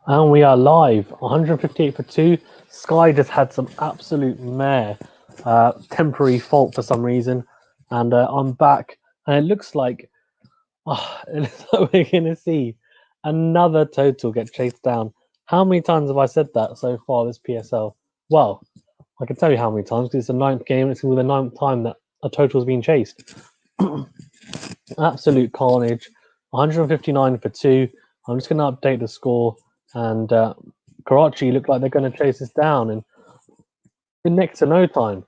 And we are live. 158 for 2. Sky just had some absolute mare temporary fault for some reason. And I'm back. And it looks like, it looks like we're going to see another total get chased down. How many times have I said that so far this PSL? Well, I can tell you how many times because it's the ninth game. It's the ninth time that a total has been chased. Absolute carnage. 159 for 2. I'm just going to update the score. And Karachi look like they're going to chase us down in next to no time.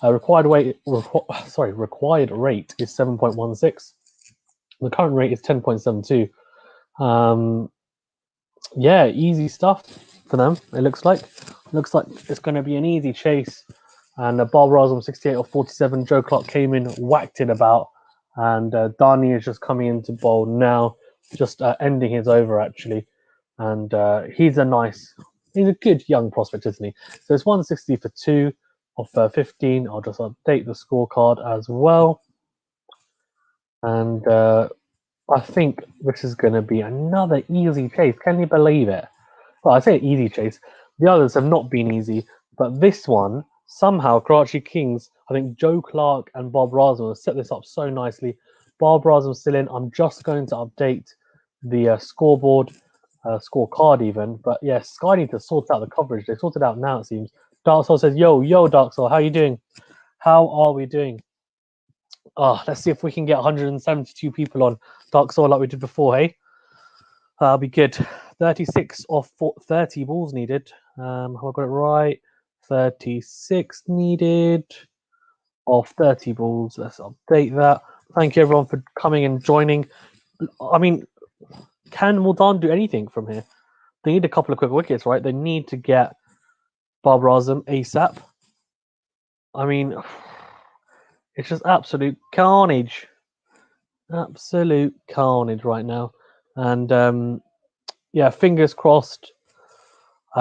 Required rate is 7.16. The current rate is 10.72. Yeah, easy stuff for them. It looks like it's going to be an easy chase. And Bob Rosum 68 or 47. Joe Clark came in, whacked it about, and Dani is just coming into bowl now, just ending his over actually. And he's a good young prospect, isn't he? So it's 160 for 2 of 15. I'll just update the scorecard as well. And I think this is going to be another easy chase. Can you believe it? Well, I say easy chase. The others have not been easy, but this one, somehow, Karachi Kings, I think Joe Clark and Bob Razum have set this up so nicely. Bob Razum's still in. I'm just going to update the scoreboard, scorecard even. But yeah, Sky need to sort out the coverage. They sorted out now, it seems. Dark Soul says, yo, Dark Soul, how you doing? How are we doing? Oh, let's see if we can get 172 people on Dark Soul like we did before, hey? That'll be good. 36 off 30 balls needed. Have I got it right? 36 needed off 30 balls. Let's update that. Thank you everyone for coming and joining. I mean, can Multan do anything from here? They need a couple of quick wickets, right? They need to get Bob Razum ASAP. I mean, it's just absolute carnage. Absolute carnage right now. And yeah, fingers crossed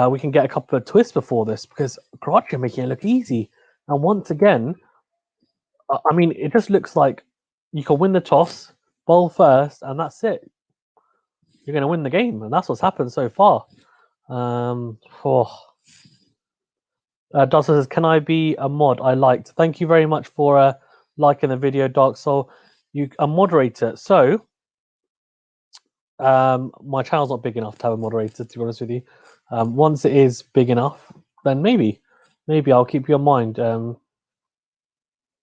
we can get a couple of twists before this because Karachi are making it look easy. And once again, I mean, it just looks like you can win the toss, bowl first, and that's it. You're going to win the game, and that's what's happened so far. Dustin says, "Can I be a mod? I liked. Thank you very much for liking the video, Dark Soul. You a moderator. So, my channel's not big enough to have a moderator. To be honest with you, once it is big enough, then maybe I'll keep you in mind.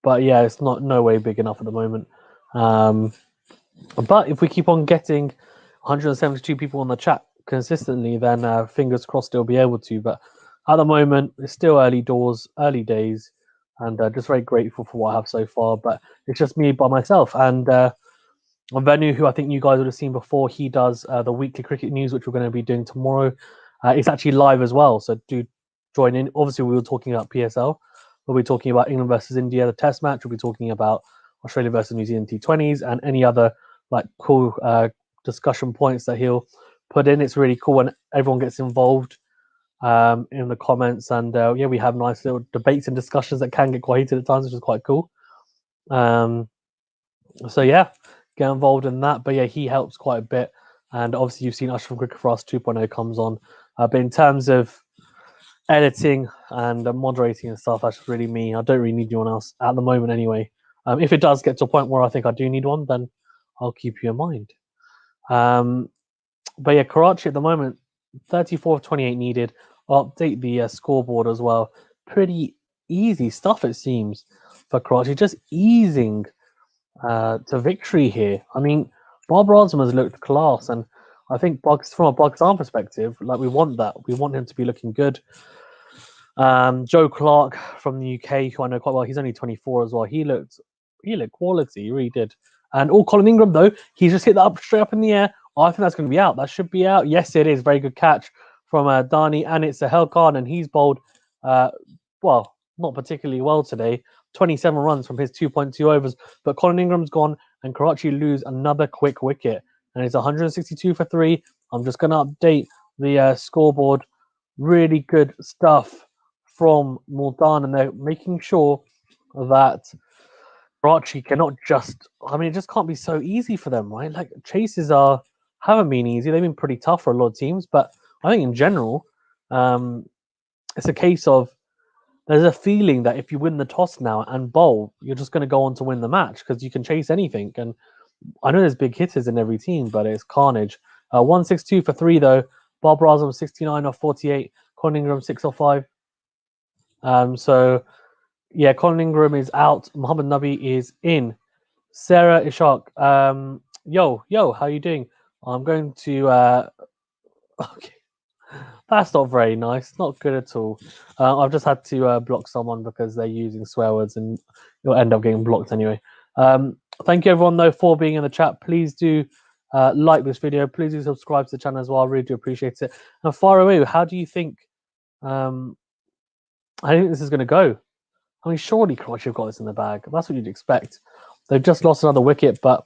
But yeah, it's no way big enough at the moment. But if we keep on getting 172 people on the chat consistently, then fingers crossed they'll be able to. But at the moment, it's still early doors, early days, and just very grateful for what I have so far. But it's just me by myself. And Venu, who I think you guys would have seen before, he does the weekly cricket news, which we're going to be doing tomorrow. It's actually live as well, so do join in. Obviously, we were talking about PSL. We'll be talking about England versus India, the Test match. We'll be talking about Australia versus New Zealand T20s and any other like cool discussion points that he'll put in. It's really cool when everyone gets involved in the comments, and yeah, we have nice little debates and discussions that can get quite heated at times, which is quite cool. So yeah, get involved in that. But yeah, he helps quite a bit, and obviously you've seen Ashraf from Cricket for Us 2.0 comes on. But in terms of editing and moderating and stuff, that's really me. I don't really need anyone else at the moment anyway. If it does get to a point where I think I do need one, then I'll keep you in mind. But yeah, Karachi at the moment, 34 of 28 needed. I'll update the scoreboard as well. Pretty easy stuff, it seems, for Karachi. Just easing to victory here. I mean, Bob Razum has looked class, and I think from a Pakistan perspective, like we want that. We want him to be looking good. Joe Clark from the UK, who I know quite well, he's only 24 as well. He looked quality, he really did. And Colin Ingram, though, he's just hit that up straight up in the air. I think that's going to be out. That should be out. Yes, it is. Very good catch from Dani, and it's Sahel Khan, and he's bowled, well, not particularly well today. 27 runs from his 2.2 overs, but Colin Ingram's gone, and Karachi lose another quick wicket, and it's 162 for 3. I'm just going to update the scoreboard. Really good stuff from Multan, and they're making sure that Karachi cannot just. I mean, it just can't be so easy for them, right? Like chases haven't been easy. They've been pretty tough for a lot of teams, but I think in general, it's a case of there's a feeling that if you win the toss now and bowl, you're just going to go on to win the match because you can chase anything. And I know there's big hitters in every team, but it's carnage. 162 for 3 though. Bob Razum 69 off 48. Colin Ingram 6 off 5. So yeah, Colin Ingram is out. Muhammad Nabi is in. Sarah Ishaq. Yo, how you doing? I'm going to okay. That's not very nice. Not good at all. I've just had to block someone because they're using swear words, and you'll end up getting blocked anyway. Thank you everyone though for being in the chat. Please do like this video. Please do subscribe to the channel as well. I really do appreciate it. And far away, how do you think? I think this is going to go. I mean, surely Karachi have got this in the bag. That's what you'd expect. They've just lost another wicket, but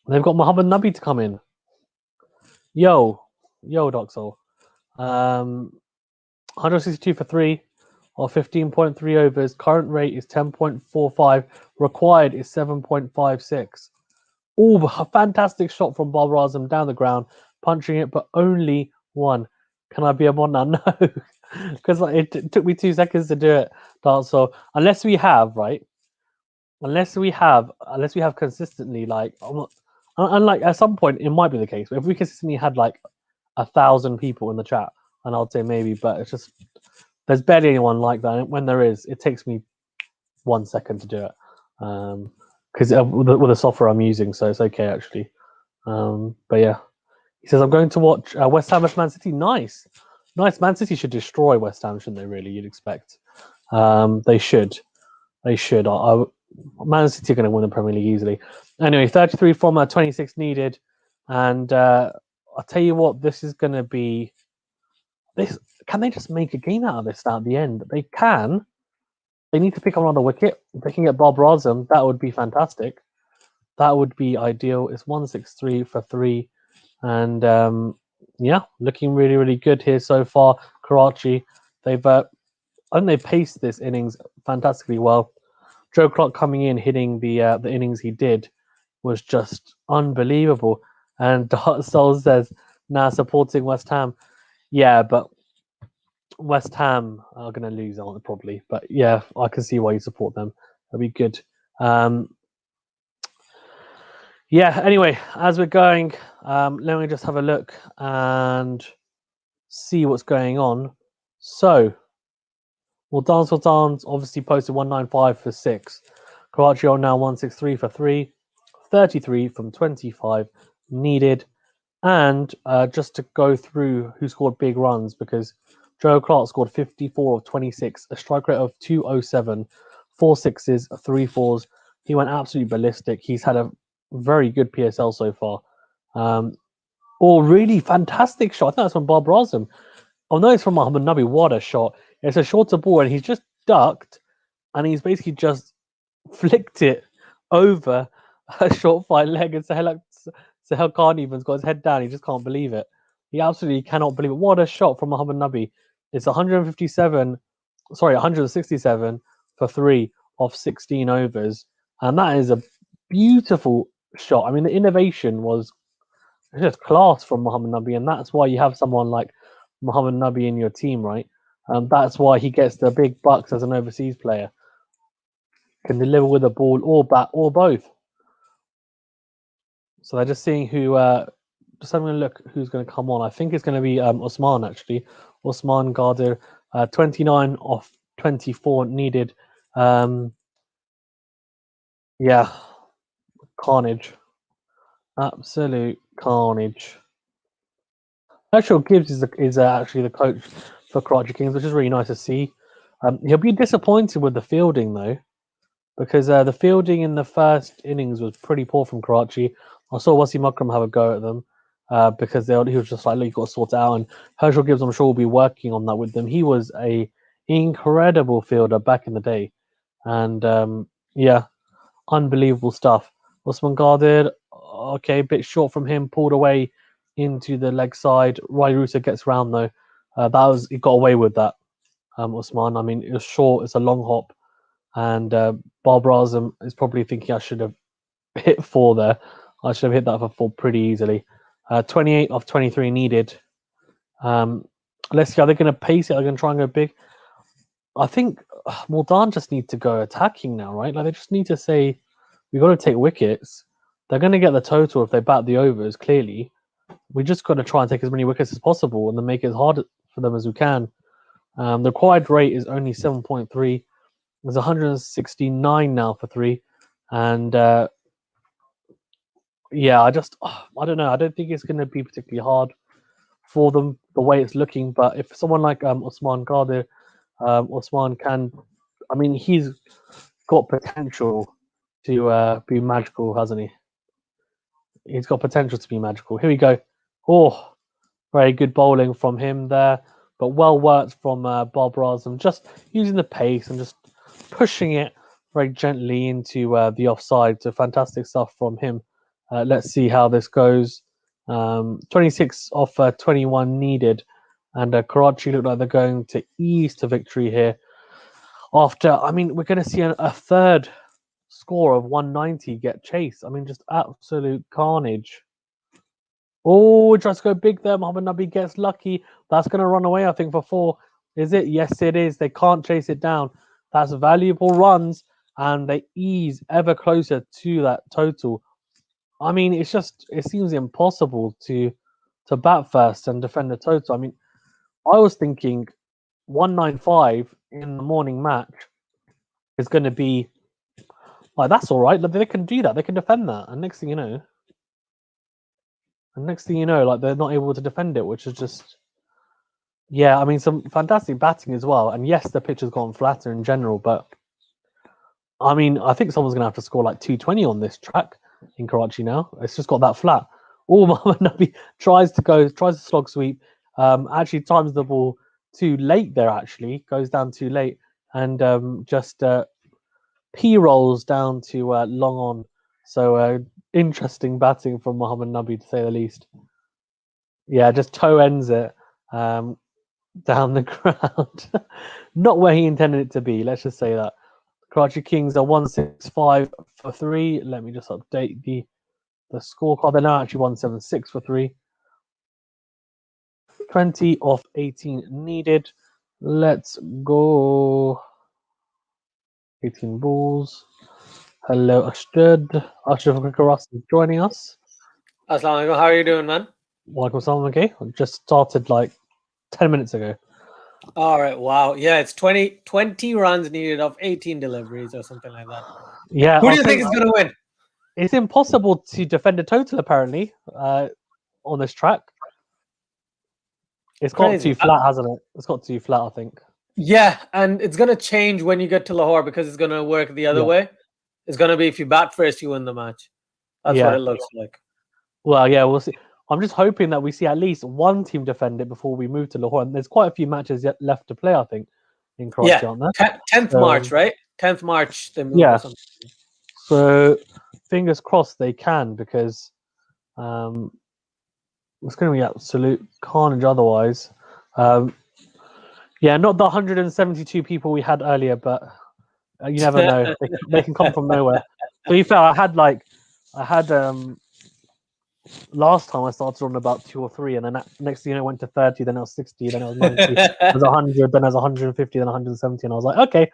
they've got Muhammad Nabi to come in. Yo, Doxel. 162 for 3 or 15.3 overs. Current rate is 10.45. Required is 7.56. Oh, a fantastic shot from Bob Razum down the ground, punching it, but only one. Can I be a one now? No, because it took me 2 seconds to do it. So unless we have consistently, like, and like at some point it might be the case. But if we consistently had like 1,000 people in the chat, and I'd say maybe, but it's just there's barely anyone like that. And when there is, it takes me 1 second to do it. Because with the software I'm using, so it's okay actually. But yeah, he says I'm going to watch West Ham vs Man City. Nice. Man City should destroy West Ham, shouldn't they? Really, you'd expect. They should. Man City are going to win the Premier League easily. Anyway, 33 from 26 needed, and I'll tell you what, this is going to be. This can they just make a game out of this now at the end? They can. They need to pick up another wicket. If they can get Bob Razum, that would be fantastic. That would be ideal. It's 163 for 3, and yeah, looking really, really good here so far. Karachi, they've they paced this innings fantastically well. Joe Clark coming in, hitting the innings he did, was just unbelievable. And Dart Soul says, "Now supporting West Ham." Yeah, but West Ham are going to lose, aren't they? Probably. But yeah, I can see why you support them. That'd be good. Yeah, anyway, as we're going, let me just have a look and see what's going on. So, Multan Sultans obviously posted 195 for 6. Karachi are now 163 for 3. 33 from 25 needed. And just to go through who scored big runs, because Joe Clark scored 54 of 26, a strike rate of 207, 4 sixes, 3 fours. He went absolutely ballistic. He's had a very good PSL so far. Really fantastic shot. I think that's from Bob Razum. Oh no, it's from Muhammad Nabi. What a shot. It's a shorter ball, and he's just ducked, and he's basically just flicked it over a short fine leg, and Sahel Khan even's got his head down. He just can't believe it. He absolutely cannot believe it. What a shot from Muhammad Nabi. It's 167 for 3 off 16 overs. And that is a beautiful shot. I mean, the innovation was just class from Muhammad Nabi. And that's why you have someone like Muhammad Nabi in your team, right? That's why he gets the big bucks as an overseas player. Can deliver with a ball or bat or both. So they're just seeing who, just having a look who's going to come on. I think it's going to be Osman, actually. Osman Ghadir, 29 off 24 needed. Yeah, carnage. Absolute carnage. Ashraf Gibbs is actually the coach for Karachi Kings, which is really nice to see. He'll be disappointed with the fielding, though, because the fielding in the first innings was pretty poor from Karachi. I saw Wasim Akram have a go at them because he was just like, look, you've got to sort it out. And Herschel Gibbs, I'm sure, will be working on that with them. He was a incredible fielder back in the day. And yeah, unbelievable stuff. Osman Ghadir, okay, a bit short from him, pulled away into the leg side. Rai Rusa gets round, though. He got away with that, Osman. I mean, it was short, it's a long hop. And Bob Razum is probably thinking I should have hit 4 there. I should have hit that for 4 pretty easily. 28 off 23 needed. Let's see, are they going to pace it? Are they going to try and go big? I think Multan just need to go attacking now, right? Like they just need to say, we got to take wickets. They're going to get the total if they bat the overs, clearly. We just got to try and take as many wickets as possible and then make it as hard for them as we can. The required rate is only 7.3. There's 169 now for 3. And yeah, I don't know. I don't think it's going to be particularly hard for them the way it's looking. But if someone like Osman Qadir, Osman can, I mean, he's got potential to be magical, hasn't he? He's got potential to be magical. Here we go. Oh, very good bowling from him there, but well worked from Bob Razum, just using the pace and just pushing it very gently into the offside. So fantastic stuff from him. Let's see how this goes. 26 off 21 needed, and Karachi look like they're going to ease to victory here. After, I mean, we're going to see a third score of 190 get chased. I mean, just absolute carnage. Oh, tries to go big there. Mohammad Nabi gets lucky. That's going to run away, I think, for 4. Is it? Yes, it is. They can't chase it down. That's valuable runs, and they ease ever closer to that total. I mean, it seems impossible to bat first and defend the total. I mean, I was thinking 195 in the morning match is going to be like, that's all right. They can do that. They can defend that. And next thing you know, like they're not able to defend it, which is just, yeah. I mean, some fantastic batting as well. And yes, the pitch has gone flatter in general, but I mean, I think someone's going to have to score like 220 on this track in Karachi now. It's just got that flat. Oh, Mohammad Nabi tries to slog sweep. Actually times the ball too late there. Actually goes down too late and just P rolls down to long on. So interesting batting from Mohammad Nabi, to say the least. Yeah, just toe ends it down the ground. Not where he intended it to be. Let's just say that. Karachi Kings are 165 for 3. Let me just update the scorecard. They're now actually 176 for 3. 20 off 18 needed. Let's go. 18 balls. Hello, Ashraf. Ashraf Karas is joining us. Assalamu alaikum. How are you doing, man? Walaikum salam. Okay, I just started like 10 minutes ago. All right. Wow. Yeah, it's 20 runs needed of 18 deliveries or something like that. Yeah. Who do you think is going to win? It's impossible to defend a total, apparently, on this track. It's got too flat, hasn't it? It's got too flat, I think. Yeah, and it's going to change when you get to Lahore because it's going to work the other way. It's going to be if you bat first, you win the match. That's what it looks like. Well, yeah, we'll see. I'm just hoping that we see at least one team defend it before we move to Lahore. And there's quite a few matches yet left to play, I think, in Karachi, aren't there? 10th March, right? 10th March, they move. Yeah. So fingers crossed they can, because it's going to be absolute carnage otherwise. Yeah, not the 172 people we had earlier, but you never know. They can come from nowhere. To be fair, I had last time I started on about 2 or 3, and then next thing you know, it went to 30, then it was 60, then it was 90, then it was 100, then it was 150, then 170, and I was like, okay,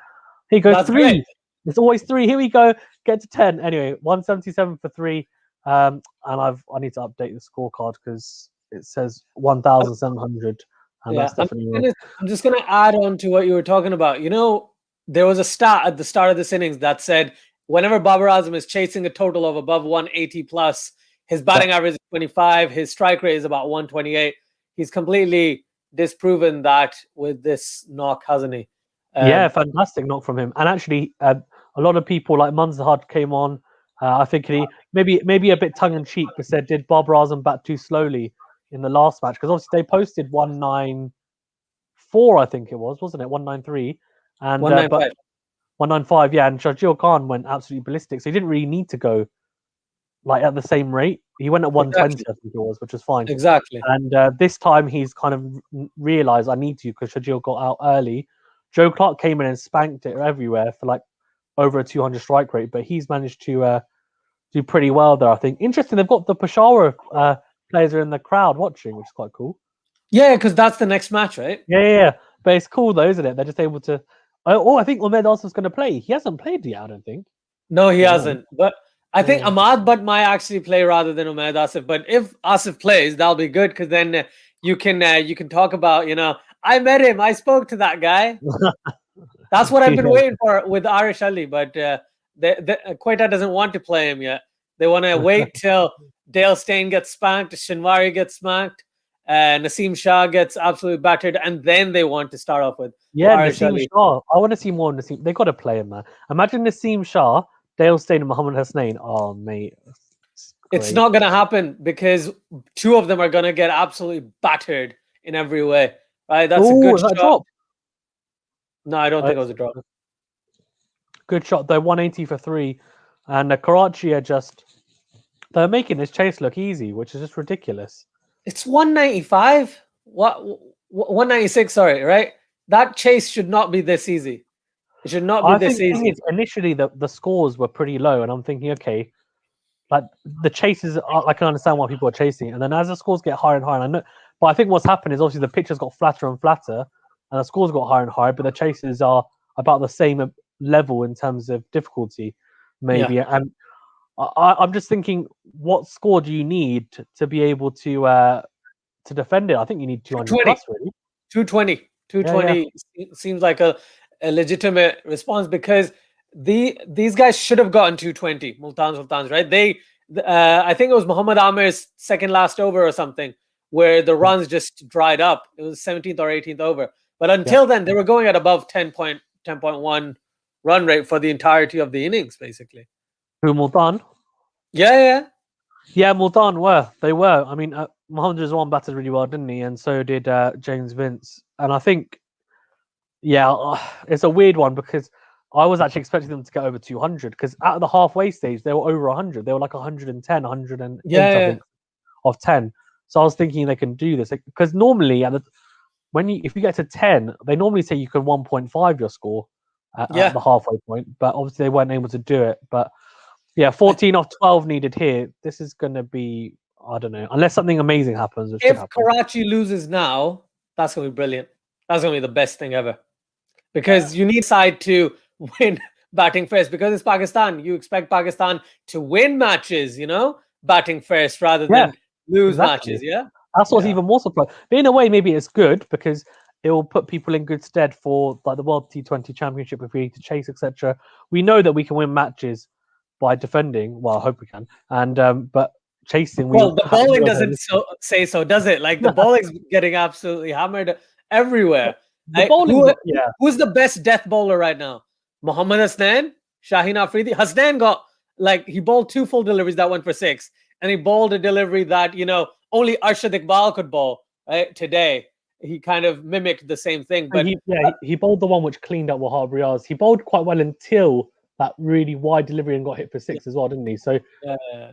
here goes. That's 3. Great. It's always 3. Here we go. Get to 10. Anyway, 177 for 3. And I need to update the scorecard because it says 1,700. And that's definitely I'm just going to add on to what you were talking about. You know, there was a stat at the start of this innings that said whenever Babar Azam is chasing a total of above 180 plus, his batting average is 25, his strike rate is about 128. He's completely disproven that with this knock, hasn't he? Yeah, fantastic knock from him. And actually, a lot of people like Munzahad came on. I think he maybe a bit tongue-in-cheek, but said, did Babar Azam bat too slowly in the last match? Because obviously they posted 194, I think it was, wasn't it? 193. And 195. 195, yeah. And Shajil Khan went absolutely ballistic. So he didn't really need to go like at the same rate. He went at 120, I think it was, which was fine. Exactly. And this time he's kind of realised I need to, because Shajil got out early. Joe Clark came in and spanked it everywhere for like over a 200 strike rate, but he's managed to do pretty well there, I think. Interesting, they've got the Peshawar players are in the crowd watching, which is quite cool. Yeah, because that's the next match, right? Yeah. But it's cool though, isn't it? They're just able to. I think Ahmed Asif's going to play. He hasn't played yet, I don't think. No, he Or no. hasn't. But I think Yeah. Ahmad Butt might actually play rather than Ahmed Asif. But if Asif plays, that'll be good because then you can talk about, I met him, I spoke to that guy. That's what I've been Yeah. waiting for with Arish Ali, but Quetta doesn't want to play him yet. They want to wait till Dale Steyn gets spanked, Shinwari gets smacked, Naseem Shah gets absolutely battered, and then they want to start off with Arish Naseem Ali. Shah. I want to see more Naseem. They got to play him, man. Imagine Naseem Shah, Dale Steyn, and Mohammed Hasnain. Oh, mate. It's not going to happen because two of them are going to get absolutely battered in every way. Right? That's a good shot. Drop? No, I don't think it was a drop. Good shot though, 180 for 3. And Karachi are they're making this chase look easy, which is just ridiculous. It's 195. What 196, sorry, right? That chase should not be this easy. It should not be this easy. Initially the scores were pretty low, and I'm thinking, okay, like the chases I can understand why people are chasing, and then as the scores get higher and higher, and I know, but I think what's happened is obviously the pictures got flatter and flatter, and the scores got higher and higher, but the chases are about the same level in terms of difficulty, maybe. Yeah. And I'm just thinking, what score do you need to be able to defend it? I think you need 200 plus, really. 220. 220 seems like a legitimate response because these guys should have gotten 220. Multan Sultans, right? I think it was Muhammad Amir's second last over or something where the runs just dried up. It was 17th or 18th over. But until then, they were going at above 10.1 run rate for the entirety of the innings, basically. Who, Multan? Yeah, Multan were. They were. I mean, Mohammed Rizwan batted really well, didn't he? And so did James Vince. And I think, it's a weird one because I was actually expecting them to get over 200 because at the halfway stage, they were over 100. They were like 110, 108, I think, of 10. So I was thinking they can do this because normally if you get to 10, they normally say you can 1.5 your score at the halfway point, but obviously they weren't able to do it. But 14 off 12 needed here. This is going to be, I don't know, unless something amazing happens. If Karachi loses now, that's going to be brilliant. That's going to be the best thing ever. Because you need side to win batting first. Because it's Pakistan. You expect Pakistan to win matches, batting first rather than lose matches. Yeah. That's what's even more surprising. But in a way, maybe it's good because it will put people in good stead for like the World T20 Championship if we need to chase, etc. We know that we can win matches by defending. Well, I hope we can. And but chasing. The bowling doesn't say so, does it? Like the bowling's getting absolutely hammered everywhere. Who's the best death bowler right now? Mohammad Hasnain, Shaheen Afridi. Hasnain got he bowled 2 full deliveries that went for 6, and he bowled a delivery that only Arshad Iqbal could bowl. Right today, he kind of mimicked the same thing. But he bowled the one which cleaned up Wahab Riaz. He bowled quite well until that really wide delivery and got hit for 6 as well, didn't he? So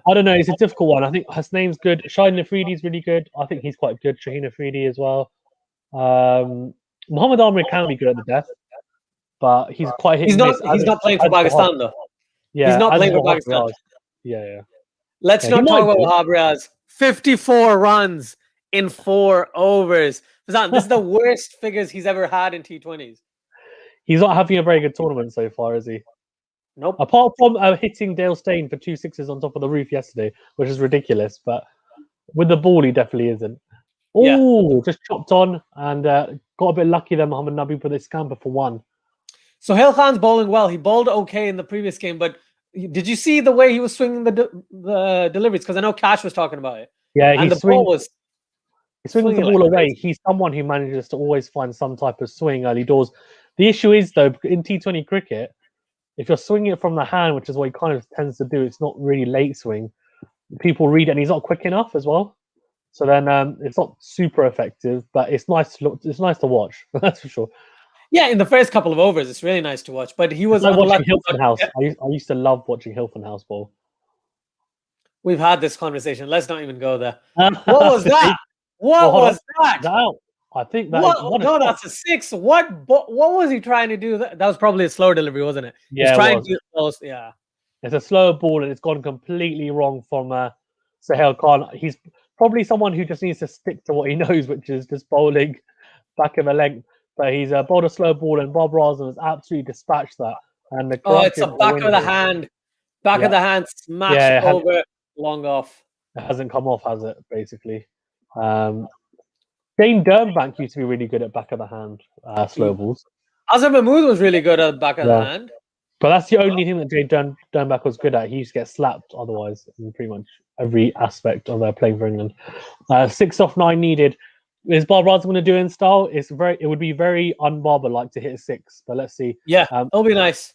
I don't know. It's a difficult one. I think Hasnain's good. Shaheen Afridi's really good. I think he's quite good. Shaheen Afridi as well. Mohammad Amir can be good at the death, but he's quite hit. He's not playing for Pakistan though. Yeah, he's not playing for Pakistan. Yeah. Let's not talk about Wahab Riaz. 54 runs in 4 overs. This is the worst figures he's ever had in T20s. He's not having a very good tournament so far, is he? Nope. Apart from hitting Dale Steyn for 2 sixes on top of the roof yesterday, which is ridiculous, but with the ball, he definitely isn't. Just chopped on and got a bit lucky there, Mohammad Nabi, for this scamper for 1. Sohail Khan's bowling well. He bowled okay in the previous game, but did you see the way he was swinging the deliveries? Because I know Cash was talking about it. Yeah, he swings the ball away. He's someone who manages to always find some type of swing early doors. The issue is, though, in T20 cricket, if you're swinging it from the hand, which is what he kind of tends to do, it's not really late swing. People read it, and he's not quick enough as well. So then it's not super effective, but it's nice to look. It's nice to watch. That's for sure. Yeah, in the first couple of overs, it's really nice to watch. But he was like watching Hilton House. I used to love watching Hilton House bowl. We've had this conversation. Let's not even go there. What was that? What was that? I think that. No, that's a 6. What was he trying to do? That was probably a slower delivery, wasn't it? Yeah, he's trying to close. Yeah, it's a slower ball, and it's gone completely wrong from Sohail Khan. probably someone who just needs to stick to what he knows, which is just bowling back of the length. But he's bowled a slow ball, and Bob Rosen has absolutely dispatched that. And the It's a back of the hand. Back of the hand smash over, long off. It hasn't come off, has it, basically? Dane Dernbank used to be really good at back of the hand slow balls. Azhar Mahmood was really good at back of the hand. But that's the only thing that Jay Dernbank was good at. He used to get slapped otherwise in pretty much every aspect of their playing for England. 6 off 9 needed. Is Bob Rosen going to do in style? It would be very un-Barber-like to hit a 6, but let's see. Yeah, it'll be nice.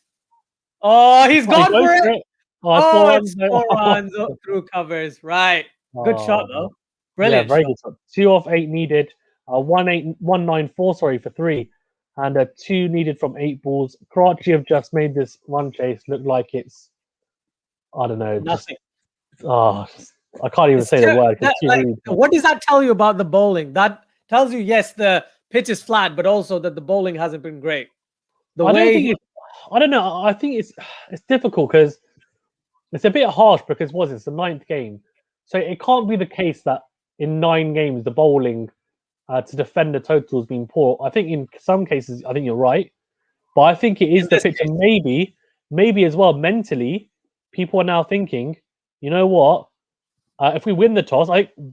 Oh, he's gone for it. It's 4 runs through covers. Right. Good shot, though. Brilliant. Yeah, very good shot. 2 off 8 needed. 194, sorry, for 3. And 2 needed from 8 balls. Karachi have just made this run chase look like it's, I don't know. Nothing. I can't even say the word. What does that tell you about the bowling? That tells you, yes, the pitch is flat, but also that the bowling hasn't been great. I don't know. I think it's difficult because it's a bit harsh because it's the 9th game. So it can't be the case that in 9 games, the bowling to defend the total has been poor. I think in some cases, I think you're right. But I think it is the pitch. And maybe as well, mentally, people are now thinking, you know what? If we win the toss,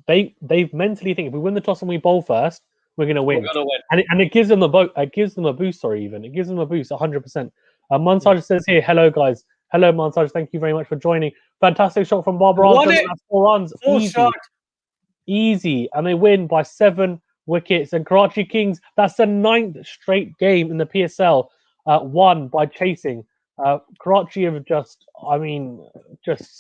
they mentally think if we win the toss and we bowl first, we're going to win. And it gives them a boost. It gives them a boost. 100%. Mansaj says here, hello guys. Hello Mansaj. Thank you very much for joining. Fantastic shot from Bob Rosen. 4 runs. Easy. And they win by 7 wickets. And Karachi Kings, that's the 9th straight game in the PSL, won by chasing. Karachi have just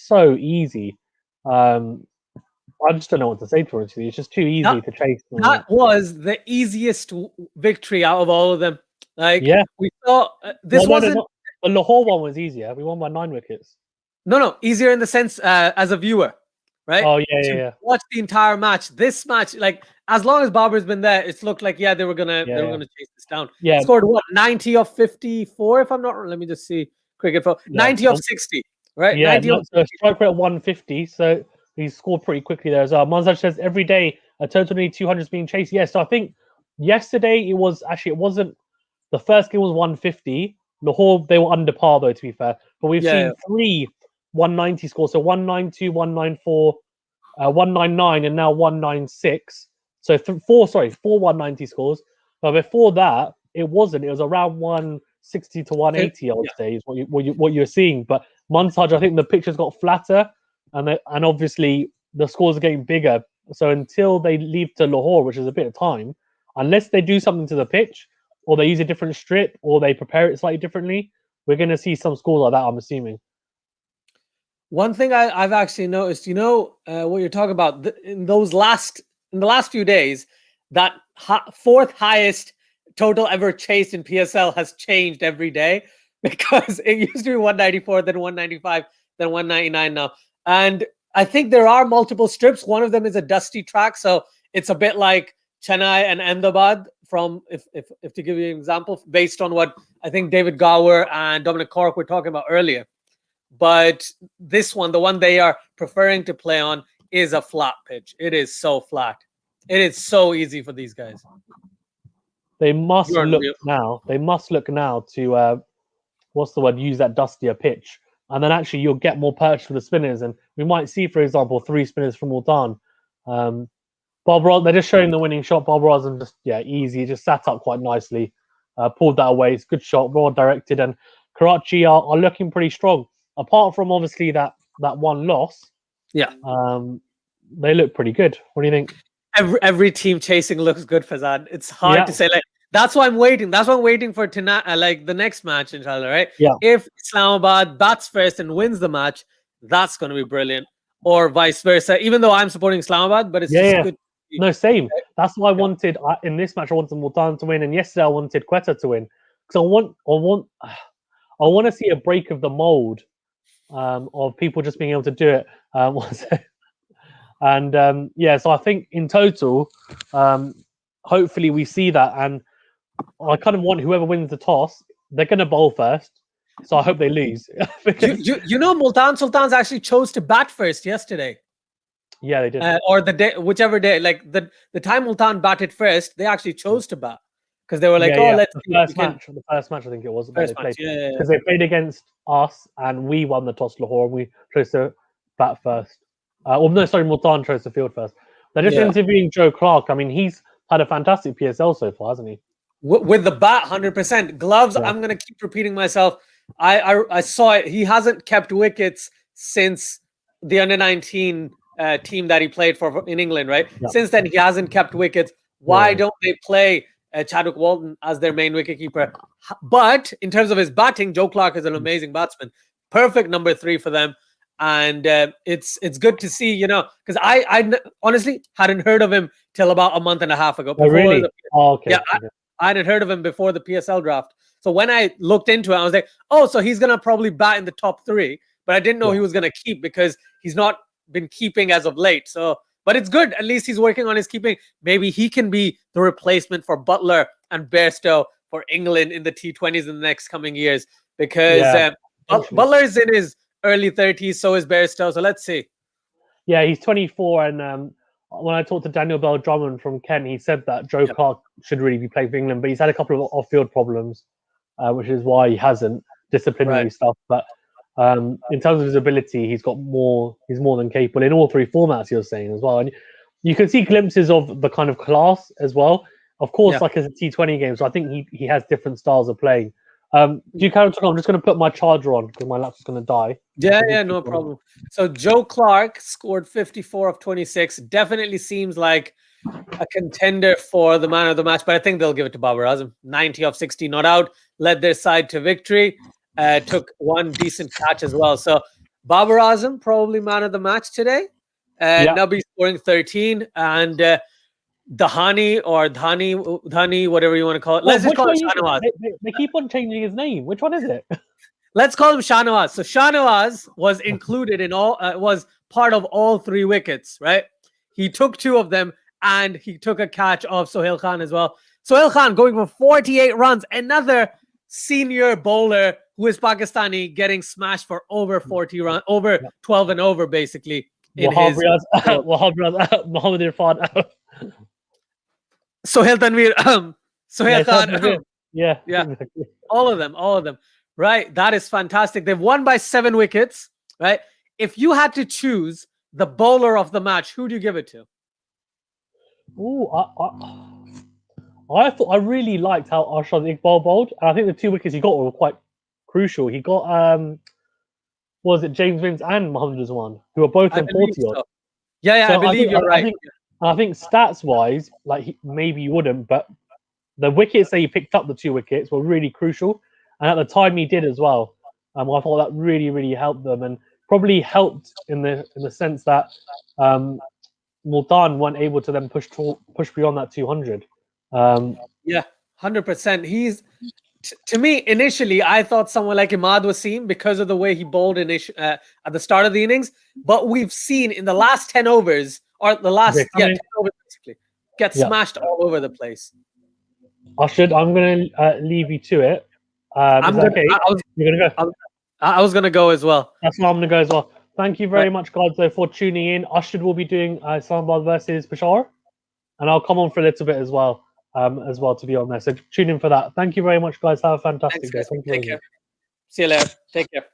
so easy. I just don't know what to say to it. It's just too easy to chase. That was the easiest victory out of all of them. We saw this wasn't. The Lahore one was easier. We won by 9 wickets. No, easier in the sense as a viewer, right? Oh yeah. Watch the entire match. This match, as long as Babar's been there, it's looked like they were gonna chase this down. Yeah, scored 90 of 54, if I'm not wrong. Let me just see. Cricket 90 of 60. Right? Yeah, strike rate 150, so he scored pretty quickly there as well. Manzaj says every day a total nearly 200 is being chased. Yes, so I think yesterday it wasn't. The first game was 150. Lahore, they were under par though, to be fair. But we've seen 3 190 scores, so 192, 194, 199, and now 196. So 4 190 scores. But before that, it wasn't. It was around 160 to 180. I would say is what you're seeing, but. Mansaj, I think the pictures got flatter, and obviously the scores are getting bigger. So until they leave to Lahore, which is a bit of time, unless they do something to the pitch, or they use a different strip, or they prepare it slightly differently, we're going to see some scores like that. I'm assuming. One thing I've actually noticed, what you're talking about in the last few days, that 4th highest total ever chased in PSL has changed every day. Because it used to be 194, then 195, then 199 now. And I think there are multiple strips. One of them is a dusty track. So it's a bit like Chennai and Ahmedabad from, if to give you an example, based on what I think David Gower and Dominic Cork were talking about earlier. But this one, the one they are preferring to play on, is a flat pitch. It is so flat. It is so easy for these guys. They must look now to... use that dustier pitch, and then actually you'll get more perch for the spinners, and we might see, for example, 3 spinners from Multan. Bob Rosen, they're just showing the winning shot. Bob Rosen easy, just sat up quite nicely, pulled that away. It's a good shot, well directed, and Karachi are looking pretty strong. Apart from obviously that one loss, they look pretty good. What do you think? Every team chasing looks good, Fazan. It's hard to say. That's why I'm waiting. That's why I'm waiting for the next match, inshallah, right? Yeah. If Islamabad bats first and wins the match, that's going to be brilliant. Or vice versa. Even though I'm supporting Islamabad, but it's good. No, same. That's why I wanted in this match. I wanted Multan to win, and yesterday I wanted Quetta to win because I want to see a break of the mold of people just being able to do it. So I think in total, hopefully we see that, and I kind of want whoever wins the toss, they're going to bowl first. So I hope they lose. Multan Sultans actually chose to bat first yesterday. Yeah, they did. Or the day, whichever day, like the time Multan batted first, they actually chose to bat because they were like, "Oh, let's the see if we first can." match, the first match I think it was that First they match, played yeah. because they played against us and we won the toss Lahore and we chose to bat first. Well, no, sorry, Multan chose to field first. They're just Yeah. interviewing Joe Clark. I mean, he's had a fantastic PSL so far, hasn't he? With the bat, 100%. Gloves, Yeah. I'm gonna keep repeating myself. I saw it. He hasn't kept wickets since the under-19 team that he played for in England, right? Yeah. Since then, he hasn't kept wickets. Why Yeah. don't they play Chadwick Walton as their main wicketkeeper? But in terms of his batting, Joe Clark is an amazing batsman. Perfect number 3 for them. And it's good to see, because I honestly hadn't heard of him till about a month and a half ago. Oh, really? Okay. Yeah, I hadn't heard of him before the PSL draft. So when I looked into it, I was like, oh, so he's going to probably bat in the top 3. But I didn't know he was going to keep because he's not been keeping as of late. So, but it's good. At least he's working on his keeping. Maybe he can be the replacement for Butler and Bairstow for England in the T20s in the next coming years. Because Butler's in his early 30s, so is Bairstow. So let's see. Yeah, he's 24, and when I talked to Daniel Bell Drummond from Kent, he said that Joe Clark should really be playing for England, but he's had a couple of off-field problems, which is why he hasn't, disciplinary stuff. But in terms of his ability, he's more than capable in all 3 formats, you're saying as well. And you can see glimpses of the kind of class as well. Of course, like as a T20 game, so I think he has different styles of playing. Do you carry on? I'm just going to put my charger on because my laptop's going to die. Yeah, no problem. So Joe Clark scored 54 of 26. Definitely seems like a contender for the man of the match, but I think they'll give it to Babar Azam. 90 of 60 not out, led their side to victory, took one decent catch as well. So Babar Azam, probably man of the match today. Nabi scoring 13, and Dhani or Dhani, whatever you want to call it. Let's just call it Shahnawaz. They keep on changing his name. Which one is it? Let's call him Shahnawaz. So Shahnawaz was included in was part of all 3 wickets, right? He took 2 of them and he took a catch of Sohail Khan as well. Sohail Khan going for 48 runs. Another senior bowler who is Pakistani getting smashed for over 40 runs, over 12 and over basically. Mohammad Irfan. Sohail Tanveer. Sohail Khan. Yeah. All of them. Right. That is fantastic. They've won by 7 wickets. Right. If you had to choose the bowler of the match, who do you give it to? I really liked how Ashraf Iqbal bowled. And I think the 2 wickets he got were quite crucial. He got was it James Vince and Mohammad Rizwan, who are both in 40 odd. So. Yeah, so I believe you're right. I think stats wise, like maybe you wouldn't, but the wickets that he picked up, the 2 wickets, were really crucial. And at the time he did as well. I thought that really, really helped them, and probably helped in the sense that Multan weren't able to then push beyond that 200. Yeah, 100%. He's to me initially, I thought someone like Imad Wasim because of the way he bowled at the start of the innings. But we've seen in the last 10 overs, or the last 10 overs basically, get smashed all over the place. I'm going to leave you to it. You're gonna go. I was gonna go as well. That's why I'm gonna go as well. Thank you very much, guys, though, for tuning in. Ashraf will be doing Islamabad versus Peshawar, and I'll come on for a little bit as well to be on there. So tune in for that. Thank you very much, guys. Have a fantastic day. Take care. See you later. Take care.